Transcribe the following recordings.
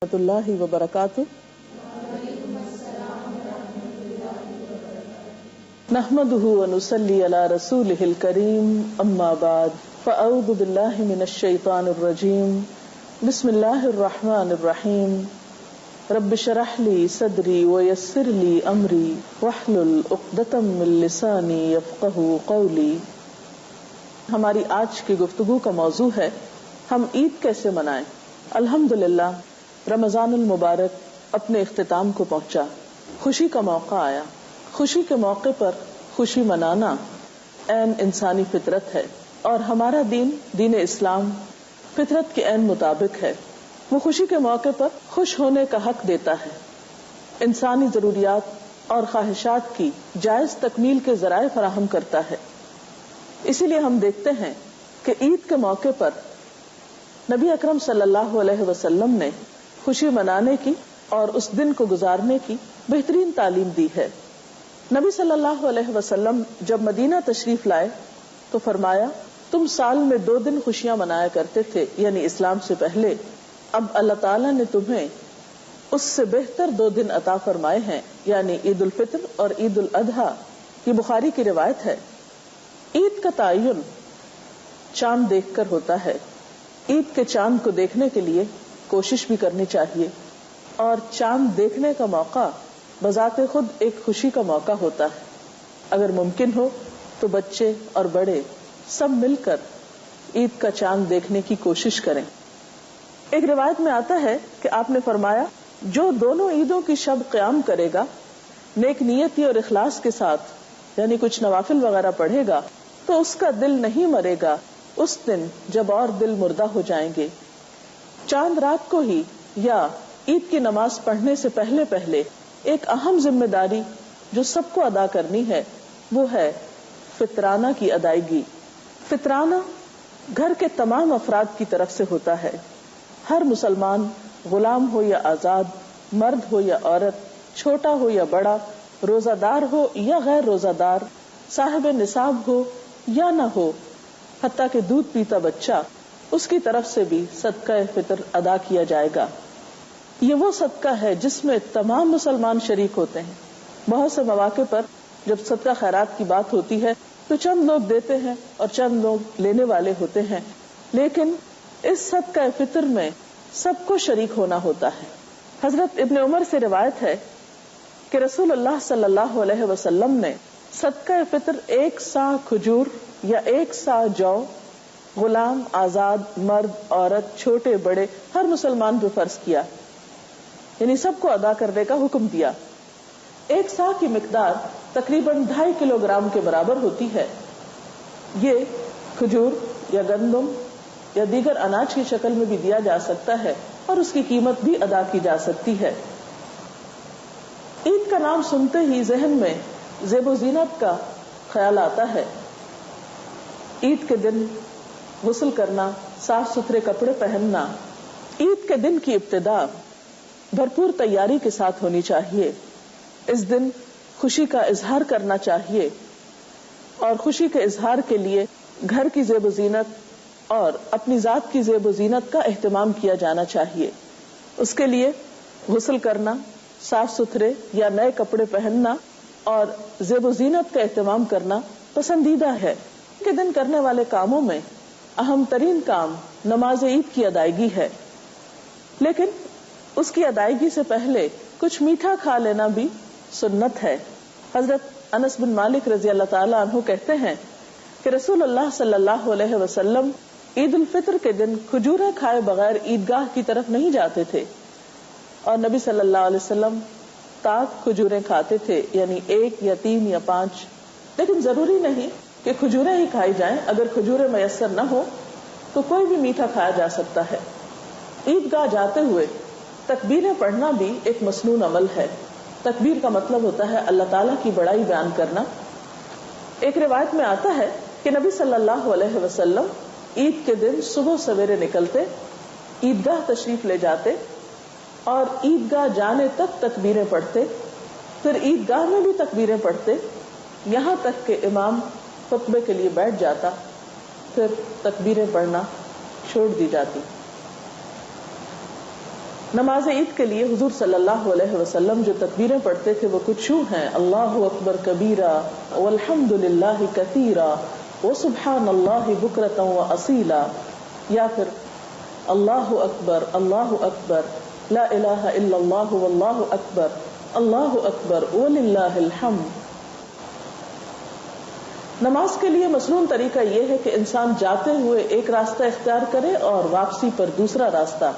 ورحمۃ اللہ وبرکاتہ. نحمده ونصلي على رسوله الكريم اما بعد فاعوذ بالله من الشيطان الرجيم بسم الله الرحمن الرحيم رب اشرح لي صدري ويسر لي امري واحلل عقدة من لساني يفقهوا قولي. ہماری آج کی گفتگو کا موضوع ہے ہم عید کیسے منائیں. الحمدللہ رمضان المبارک اپنے اختتام کو پہنچا، خوشی کا موقع آیا. خوشی کے موقع پر خوشی منانا عین انسانی فطرت ہے اور ہمارا دین اسلام فطرت کے عین مطابق ہے. وہ خوشی کے موقع پر خوش ہونے کا حق دیتا ہے، انسانی ضروریات اور خواہشات کی جائز تکمیل کے ذرائع فراہم کرتا ہے. اسی لیے ہم دیکھتے ہیں کہ عید کے موقع پر نبی اکرم صلی اللہ علیہ وسلم نے خوشی منانے کی اور اس دن کو گزارنے کی بہترین تعلیم دی ہے. نبی صلی اللہ علیہ وسلم جب مدینہ تشریف لائے تو فرمایا تم سال میں 2 دن خوشیاں منایا کرتے تھے، یعنی اسلام سے پہلے. اب اللہ تعالیٰ نے تمہیں اس سے بہتر 2 دن عطا فرمائے ہیں، یعنی عید الفطر اور عید الاضحیٰ. یہ بخاری کی روایت ہے. عید کا تعین چاند دیکھ کر ہوتا ہے. عید کے چاند کو دیکھنے کے لیے کوشش بھی کرنی چاہیے، اور چاند دیکھنے کا موقع بذات خود ایک خوشی کا موقع ہوتا ہے. اگر ممکن ہو تو بچے اور بڑے سب مل کر عید کا چاند دیکھنے کی کوشش کریں. ایک روایت میں آتا ہے کہ آپ نے فرمایا جو دونوں عیدوں کی شب قیام کرے گا نیک نیتی اور اخلاص کے ساتھ، یعنی کچھ نوافل وغیرہ پڑھے گا، تو اس کا دل نہیں مرے گا اس دن جب اور دل مردہ ہو جائیں گے. چاند رات کو ہی یا عید کی نماز پڑھنے سے پہلے ایک اہم ذمہ داری جو سب کو ادا کرنی ہے وہ ہے فطرانہ کی ادائیگی. فطرانہ گھر کے تمام افراد کی طرف سے ہوتا ہے. ہر مسلمان، غلام ہو یا آزاد، مرد ہو یا عورت، چھوٹا ہو یا بڑا، روزہ دار ہو یا غیر روزہ دار، صاحب نصاب ہو یا نہ ہو، حتیٰ کہ دودھ پیتا بچہ، اس کی طرف سے بھی صدقہ فطر ادا کیا جائے گا. یہ وہ صدقہ ہے جس میں تمام مسلمان شریک ہوتے ہیں. بہت سے مواقع پر جب صدقہ خیرات کی بات ہوتی ہے تو چند لوگ دیتے ہیں اور چند لوگ لینے والے ہوتے ہیں، لیکن اس صدقہ فطر میں سب کو شریک ہونا ہوتا ہے. حضرت ابن عمر سے روایت ہے کہ رسول اللہ صلی اللہ علیہ وسلم نے صدقہ فطر 1 صاع کھجور یا 1 صاع جو غلام، آزاد، مرد، عورت، چھوٹے بڑے ہر مسلمان پہ فرض کیا، یعنی سب کو ادا کرنے کا حکم دیا. 1 صاع کی مقدار تقریباً 2.5 کلو گرام کے برابر ہوتی ہے. یہ کھجور یا گندم یا دیگر اناج کی شکل میں بھی دیا جا سکتا ہے اور اس کی قیمت بھی ادا کی جا سکتی ہے. عید کا نام سنتے ہی ذہن میں زیب و زینت کا خیال آتا ہے. عید کے دن غسل کرنا، صاف ستھرے کپڑے پہننا. عید کے دن کی ابتدا بھرپور تیاری کے ساتھ ہونی چاہیے. اس دن خوشی کا اظہار کرنا چاہیے اور خوشی کے اظہار کے لیے گھر کی زیب و زینت اور اپنی ذات کی زیب و زینت کا اہتمام کیا جانا چاہیے. اس کے لیے غسل کرنا، صاف ستھرے یا نئے کپڑے پہننا اور زیب و زینت کا اہتمام کرنا پسندیدہ ہے. کے دن کرنے والے کاموں میں اہم ترین کام نماز عید کی ادائیگی ہے، لیکن اس کی ادائیگی سے پہلے کچھ میٹھا کھا لینا بھی سنت ہے. حضرت انس بن مالک رضی اللہ تعالی عنہ کہتے ہیں کہ رسول اللہ صلی اللہ علیہ وسلم عید الفطر کے دن کھجوریں کھائے بغیر عیدگاہ کی طرف نہیں جاتے تھے، اور نبی صلی اللہ علیہ وسلم تاک کھجوریں کھاتے تھے، یعنی 1 یا 3 یا 5. لیکن ضروری نہیں کہ کھجوریں ہی کھائی جائیں. اگر کھجوریں میسر نہ ہو تو کوئی بھی میٹھا کھایا جا سکتا ہے. عیدگاہ جاتے ہوئے تکبیریں پڑھنا بھی ایک مسنون عمل ہے. تکبیر کا مطلب ہوتا ہے اللہ تعالیٰ کی بڑائی بیان کرنا. ایک روایت میں آتا ہے کہ نبی صلی اللہ علیہ وسلم عید کے دن صبح سویرے نکلتے، عیدگاہ تشریف لے جاتے اور عیدگاہ جانے تک تکبیریں پڑھتے، پھر عیدگاہ میں بھی تکبیریں پڑھتے، یہاں تک کہ امام خطبے کے لیے بیٹھ جاتا، پھر تکبیریں پڑھنا چھوڑ دی جاتی. نماز عید کے لیے حضور صلی اللہ علیہ وسلم جو تکبیریں پڑھتے تھے وہ کچھ یوں ہیں: اللہ اکبر کبیرہ والحمد للہ کثیرا وسبحان اللہ بکرۃ واصیلا، یا پھر اللہ اکبر لا الہ الا اللہ واللہ اکبر وللہ الحمد۔ نماز کے لیے مصنون طریقہ یہ ہے کہ انسان جاتے ہوئے ایک راستہ اختیار کرے اور واپسی پر دوسرا راستہ۔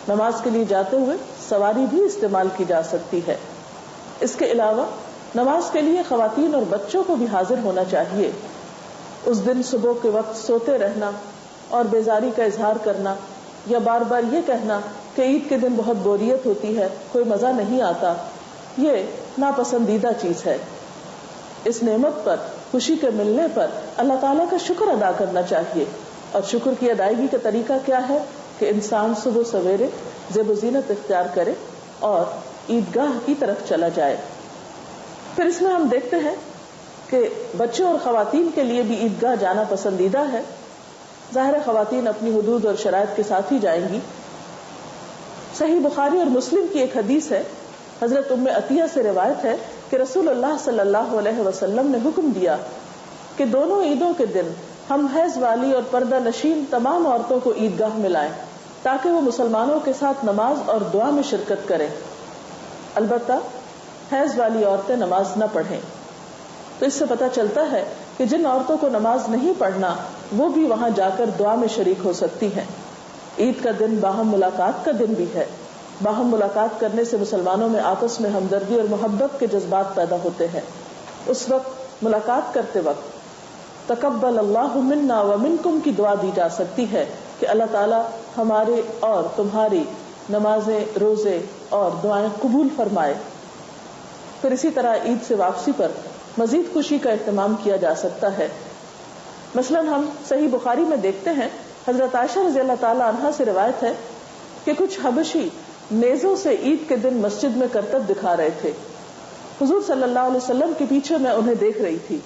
نماز کے لیے جاتے ہوئے سواری بھی استعمال کی جا سکتی ہے۔ اس کے علاوہ نماز کے لیے خواتین اور بچوں کو بھی حاضر ہونا چاہیے۔ اس دن صبح کے وقت سوتے رہنا اور بیزاری کا اظہار کرنا یا بار بار یہ کہنا کہ عید کے دن بہت بوریت ہوتی ہے، کوئی مزہ نہیں آتا، یہ ناپسندیدہ چیز ہے۔ اس نعمت پر، خوشی کے ملنے پر اللہ تعالیٰ کا شکر ادا کرنا چاہیے، اور شکر کی ادائیگی کا طریقہ کیا ہے کہ انسان صبح سویرے زیب و زینت اختیار کرے اور عیدگاہ کی طرف چلا جائے۔ پھر اس میں ہم دیکھتے ہیں کہ بچوں اور خواتین کے لیے بھی عیدگاہ جانا پسندیدہ ہے۔ ظاہر خواتین اپنی حدود اور شرائط کے ساتھ ہی جائیں گی۔ صحیح بخاری اور مسلم کی ایک حدیث ہے، حضرت ام عطیہ سے روایت ہے کہ رسول اللہ صلی اللہ علیہ وسلم نے حکم دیا کہ دونوں عیدوں کے دن ہم حیض والی اور پردہ نشین تمام عورتوں کو عیدگاہ میں لائیں تاکہ وہ مسلمانوں کے ساتھ نماز اور دعا میں شرکت کریں۔ البتہ حیض والی عورتیں نماز نہ پڑھیں۔ تو اس سے پتہ چلتا ہے کہ جن عورتوں کو نماز نہیں پڑھنا وہ بھی وہاں جا کر دعا میں شریک ہو سکتی ہیں۔ عید کا دن باہم ملاقات کا دن بھی ہے۔ باہم ملاقات کرنے سے مسلمانوں میں آپس میں ہمدردی اور محبت کے جذبات پیدا ہوتے ہیں۔ اس وقت ملاقات کرتے وقت تقبل اللہ منا ومنکم کی دعا دی جا سکتی ہے کہ اللہ تعالیٰ ہمارے اور تمہاری نمازیں، روزے اور دعائیں قبول فرمائے۔ پھر اسی طرح عید سے واپسی پر مزید خوشی کا اہتمام کیا جا سکتا ہے۔ مثلا ہم صحیح بخاری میں دیکھتے ہیں، حضرت عائشہ رضی اللہ تعالی عنہا سے روایت ہے کہ کچھ حبشی نیزوں سے عید کے دن مسجد میں کرتب دکھا رہے تھے۔ حضور صلی اللہ علیہ وسلم کے پیچھے میں انہیں دیکھ رہی تھی۔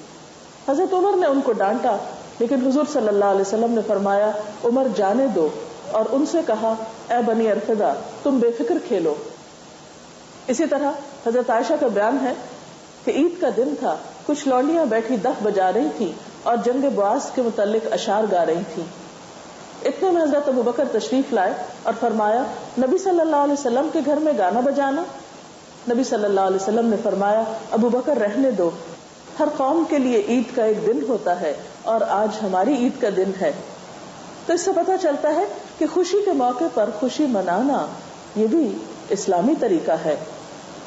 حضرت عمر نے ان کو ڈانٹا، لیکن حضور صلی اللہ علیہ وسلم نے فرمایا عمر جانے دو، اور ان سے کہا اے بنی ارفدہ تم بے فکر کھیلو۔ اسی طرح حضرت عائشہ کا بیان ہے کہ عید کا دن تھا، کچھ لونڈیاں بیٹھی دف بجا رہی تھی اور جنگ بعاث کے متعلق اشعار گا رہی تھی۔ اتنے میں حضرت ابوبکر تشریف لائے اور فرمایا نبی صلی اللہ علیہ وسلم کے گھر میں گانا بجانا؟ نبی صلی اللہ علیہ وسلم نے فرمایا ابوبکر رہنے دو، ہر قوم کے لیے عید کا ایک دن ہوتا ہے اور آج ہماری عید کا دن ہے۔ تو اس سے پتہ چلتا ہے کہ خوشی کے موقع پر خوشی منانا یہ بھی اسلامی طریقہ ہے،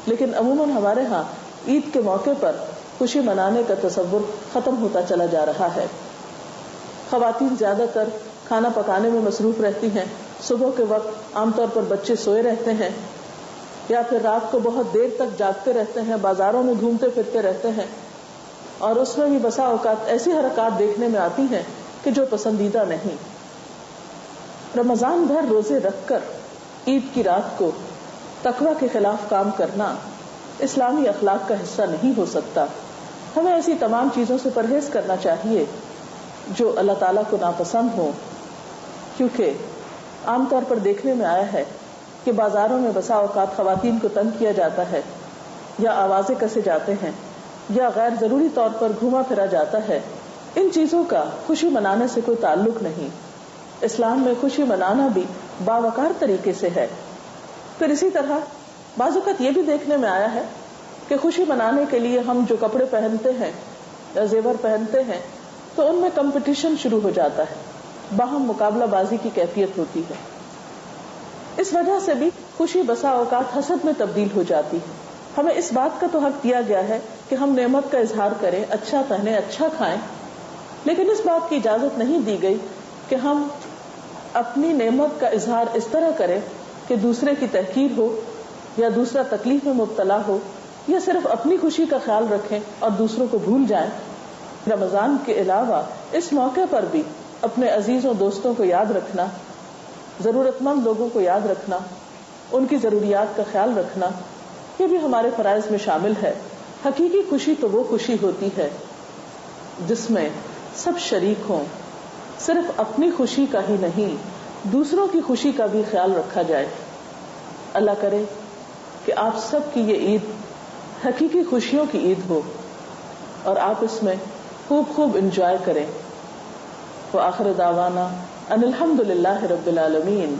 لیکن عموماً ہمارے ہاں عید کے موقع پر خوشی منانے کا تصور ختم ہوتا چلا جا رہا ہے۔ خواتین زیادہ تر کھانا پکانے میں مصروف رہتی ہیں، صبح کے وقت عام طور پر بچے سوئے رہتے ہیں یا پھر رات کو بہت دیر تک جاگتے رہتے ہیں، بازاروں میں گھومتے پھرتے رہتے ہیں، اور اس میں بھی بسا اوقات ایسی حرکات دیکھنے میں آتی ہیں کہ جو پسندیدہ نہیں۔ رمضان بھر روزے رکھ کر عید کی رات کو تقوی کے خلاف کام کرنا اسلامی اخلاق کا حصہ نہیں ہو سکتا۔ ہمیں ایسی تمام چیزوں سے پرہیز کرنا چاہیے جو اللہ تعالیٰ کو ناپسند ہو، کیونکہ عام طور پر دیکھنے میں آیا ہے کہ بازاروں میں بسا اوقات خواتین کو تنگ کیا جاتا ہے، یا آوازیں کسے جاتے ہیں، یا غیر ضروری طور پر گھوما پھرا جاتا ہے۔ ان چیزوں کا خوشی منانے سے کوئی تعلق نہیں۔ اسلام میں خوشی منانا بھی باوقار طریقے سے ہے۔ پھر اسی طرح بعض اوقات یہ بھی دیکھنے میں آیا ہے کہ خوشی منانے کے لیے ہم جو کپڑے پہنتے ہیں یا زیور پہنتے ہیں تو ان میں کمپٹیشن شروع ہو جاتا ہے، باہم مقابلہ بازی کی کیفیت ہوتی ہے۔ اس وجہ سے بھی خوشی بسا اوقات حسد میں تبدیل ہو جاتی ہے۔ ہمیں اس بات کا تو حق دیا گیا ہے کہ ہم نعمت کا اظہار کریں، اچھا پہنیں، اچھا کھائیں، لیکن اس بات کی اجازت نہیں دی گئی کہ ہم اپنی نعمت کا اظہار اس طرح کریں کہ دوسرے کی تحقیر ہو یا دوسرا تکلیف میں مبتلا ہو، یا صرف اپنی خوشی کا خیال رکھیں اور دوسروں کو بھول جائیں۔ رمضان کے علاوہ اس موقع پر بھی اپنے عزیزوں دوستوں کو یاد رکھنا، ضرورت مند لوگوں کو یاد رکھنا، ان کی ضروریات کا خیال رکھنا، یہ بھی ہمارے فرائض میں شامل ہے۔ حقیقی خوشی تو وہ خوشی ہوتی ہے جس میں سب شریک ہوں، صرف اپنی خوشی کا ہی نہیں دوسروں کی خوشی کا بھی خیال رکھا جائے۔ اللہ کرے کہ آپ سب کی یہ عید حقیقی خوشیوں کی عید ہو اور آپ اس میں خوب خوب انجوائے کریں. وآخر دعوانا ان الحمد للہ رب العالمین.